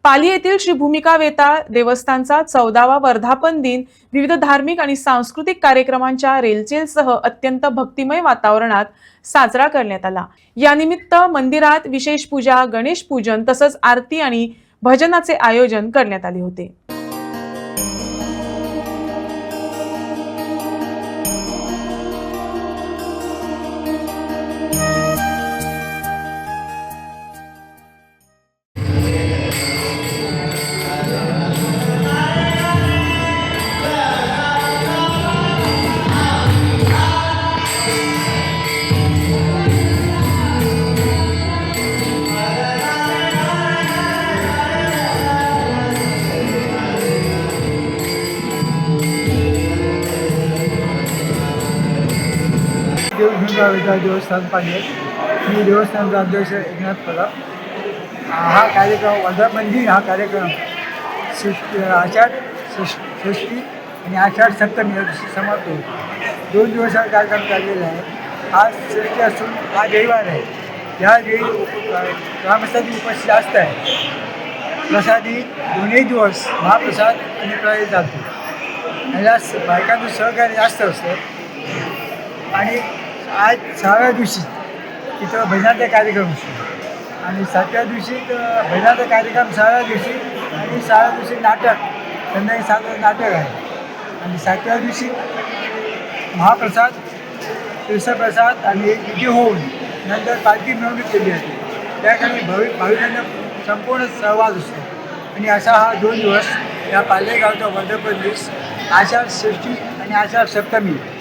पाली येथील श्री भूमिका वेताळ देवस्थानचा 14वा वर्धापन दिन विविध धार्मिक आणि सांस्कृतिक कार्यक्रमांच्या रेलचेलसह अत्यंत भक्तिमय वातावरणात साजरा करण्यात आला। यानिमित्त मंदिरात विशेष पूजा, गणेश पूजन तसंच आरती आणि भजनाचे आयोजन करण्यात आले होते। भूमिका वेताळ देवस्थान पाली मी देवस्थानचा अध्यक्ष एकनाथ पवार। हा कार्यक्रम वर्धापन दिन हा कार्यक्रम आषाढ षष्ठी आणि आषाढ सप्तमी या दिवशी समाप्त होतो। 2 दिवस हा कार्यक्रम चाललेला आहे। आज षष्ठी असून हा रविवार आहे। यावेळी ग्रामस्थांची उपस्थिती जास्त आहे। प्रसादी दोन्ही दिवस महाप्रसाद आणि प्रसाद चालतो। याला बायकांचं सहकार्य जास्त असतं। आणि आज 6व्या दिवशी तिथं भजनाचा कार्यक्रम असतो आणि 7व्या दिवशी भजनाचा कार्यक्रम 6व्या दिवशी आणि 6व्या दिवशी नाटक संध्याकाळी 7 नाटक आहे आणि 7व्या दिवशी महाप्रसाद तीर्थप्रसाद आणि विधी होऊन नंतर पालखी मिरवणूक केली जाते। त्याकडे भाविकांना संपूर्ण सहभाग असतो आणि असा हा 2 दिवस या पालेगावचा वर्धापन दिवस आषाढ षष्ठी आणि आषाढ सप्तमी